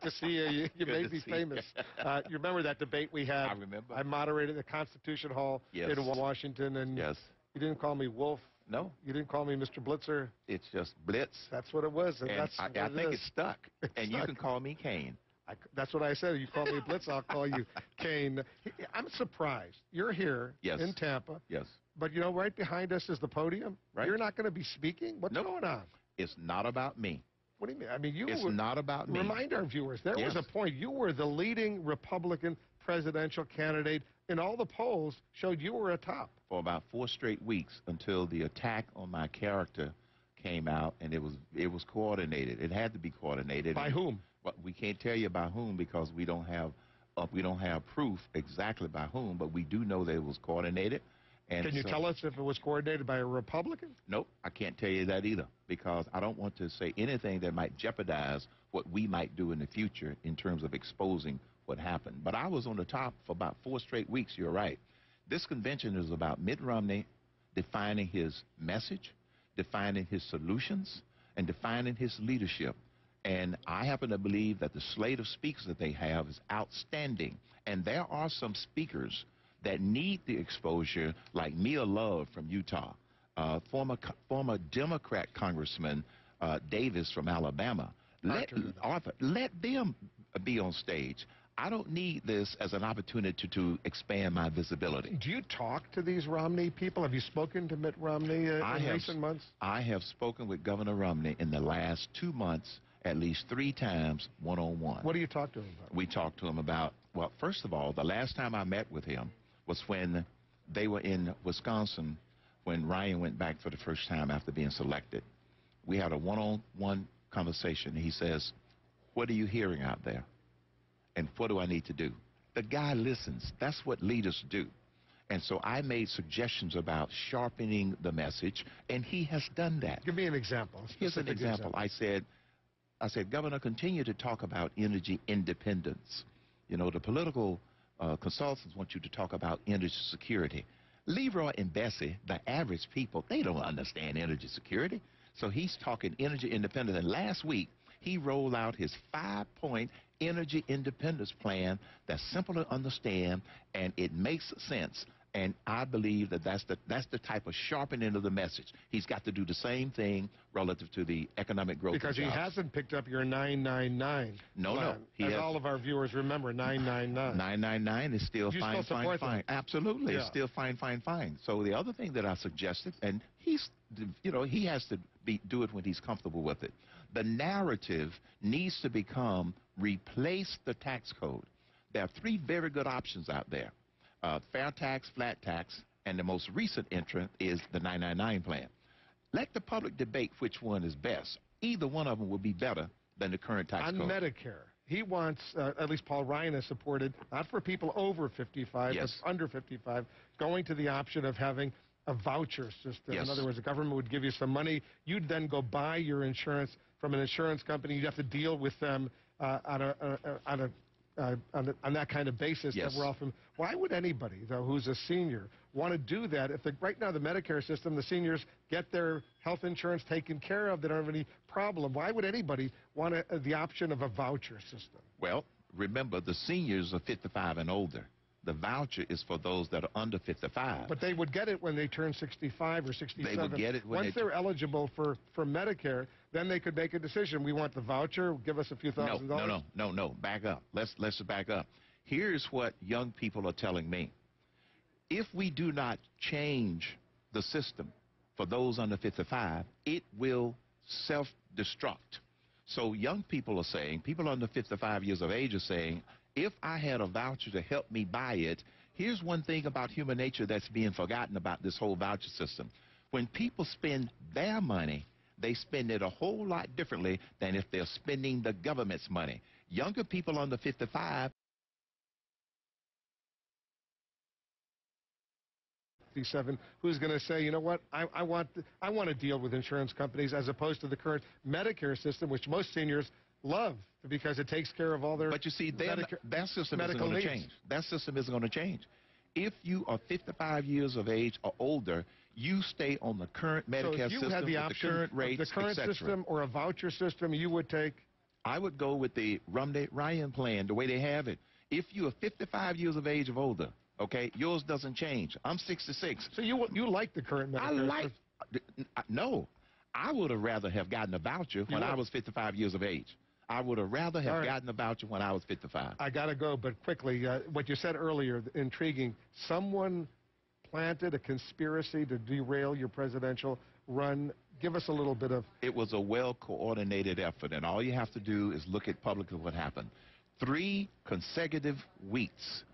to see you. You made me famous. You remember that debate we had? I remember. I moderated the Constitution Hall in Washington, and yes. You didn't call me Wolf. No. You didn't call me Mr. Blitzer. It's just Blitz. That's what it was. And I think it's stuck. And you can call me Cain. That's what I said. You call me Blitz, I'll call you Cain. I'm surprised. You're here in Tampa. Yes. But, you know, right behind us is the podium. Right. You're not going to be speaking? What's going on? It's not about me. What do you mean? I mean, it's not about me. Remind our viewers, there was a point. You were the leading Republican presidential candidate, and all the polls showed you were atop. For about 4 straight weeks until the attack on my character came out, and it was coordinated. It had to be coordinated. By whom? Well, we can't tell you by whom because we don't have proof exactly by whom, but we do know that it was coordinated. And can you tell us if it was coordinated by a Republican? Nope, I can't tell you that either because I don't want to say anything that might jeopardize what we might do in the future in terms of exposing what happened. But I was on the top for about 4 straight weeks, you're right. This convention is about Mitt Romney defining his message, defining his solutions, and defining his leadership. And I happen to believe that the slate of speakers that they have is outstanding. And there are some speakers that need the exposure, like Mia Love from Utah, former Democrat Congressman Davis from Alabama. Let them be on stage. I don't need this as an opportunity to expand my visibility. Do you talk to these Romney people? Have you spoken to Mitt Romney in recent months? I have spoken with Governor Romney in the last 2 months at least 3 times one-on-one. What do you talk to him about? We talked to him about, well, first of all, the last time I met with him was when they were in Wisconsin when Ryan went back for the first time after being selected. We had a one-on-one conversation. He says, what are you hearing out there? And what do I need to do? The guy listens. That's what leaders do. And so I made suggestions about sharpening the message, and he has done that. Give me an example. Here's an example. I said, Governor, continue to talk about energy independence. You know, the political consultants want you to talk about energy security. Leroy and Bessie, the average people, they don't understand energy security. So he's talking energy independence. And last week, he rolled out his 5-point energy independence plan that's simple to understand, and it makes sense. And I believe that that's the type of sharpening of the message. He's got to do the same thing relative to the economic growth. Because he hasn't picked up your 999. No. As all of our viewers remember, 999. 999 is still fine. Absolutely, yeah. It's still fine. So the other thing that I suggested, and he has to do it when he's comfortable with it. The narrative needs to become replace the tax code. There are 3 very good options out there. Fair tax, flat tax, and the most recent entrant is the 999 plan. Let the public debate which one is best. Either one of them will be better than the current tax code. On Medicare, he wants, at least Paul Ryan has supported, not for people over 55, but under 55, going to the option of having a voucher system. In other words, the government would give you some money. You'd then go buy your insurance from an insurance company. You'd have to deal with them on that kind of basis that we're all from. Why would anybody, though, who's a senior want to do that if right now the Medicare system, the seniors get their health insurance taken care of, they don't have any problem? Why would anybody want the option of a voucher system? Well, remember, the seniors are 55 and older. The voucher is for those that are under 55. But they would get it when they turn 65 or 67. They would get it when once they're eligible for Medicare, then they could make a decision. We want the voucher. Give us a few $1,000. No. Back up. Let's back up. Here's what young people are telling me. If we do not change the system for those under 55, it will self-destruct. So young people are saying, people under 55 years of age are saying, if I had a voucher to help me buy it, here's one thing about human nature that's being forgotten about this whole voucher system. When people spend their money, they spend it a whole lot differently than if they're spending the government's money. Younger people under 55 who's going to say, you know what, I want to deal with insurance companies as opposed to the current Medicare system, which most seniors love because it takes care of all their But you see, that system isn't going to change. That system isn't going to change. If you are 55 years of age or older, you stay on the current Medicare system with the current rates, the current system or a voucher system, you would take I would go with the Romney-Ryan plan, the way they have it. If you are 55 years of age or older, okay, yours doesn't change. I'm 66. So you like the current Medicare? No. I would have rather have gotten a voucher when I was 55 years of age. I would have rather have gotten a voucher when I was 55. I got to go, but quickly, what you said earlier, intriguing. Someone planted a conspiracy to derail your presidential run. Give us a little bit of... It was a well-coordinated effort, and all you have to do is look at publicly what happened. 3 consecutive weeks.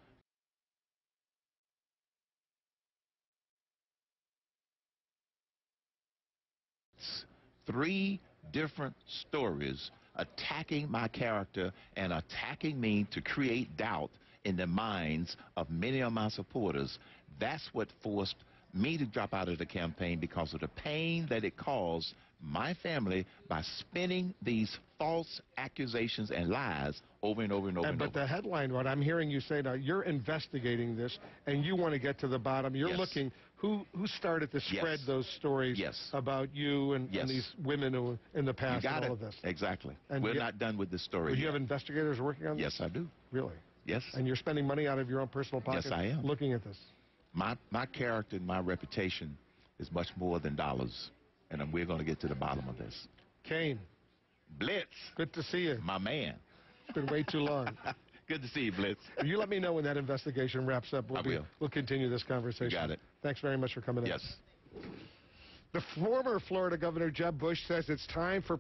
Three different stories attacking my character and attacking me to create doubt in the minds of many of my supporters. That's what forced me to drop out of the campaign, because of the pain that it caused my family by spinning these false accusations and lies over and over and over and over. But the headline, what I'm hearing you say now, you're investigating this and you want to get to the bottom. You're looking who started to spread those stories about you and these women who in the past and all of this. Exactly. And we're not done with this story yet. You have investigators working on this? Yes, I do. Really? Yes. And you're spending money out of your own personal pocket? Yes, I am. Looking at this? My character and my reputation is much more than dollars, and we're going to get to the bottom of this. Cain. Blitz. Good to see you. My man. It's been way too long. Good to see you, Blitz. You let me know when that investigation wraps up. We'll continue this conversation. You got it. Thanks very much for coming in. Yes. The former Florida Governor, Jeb Bush, says it's time for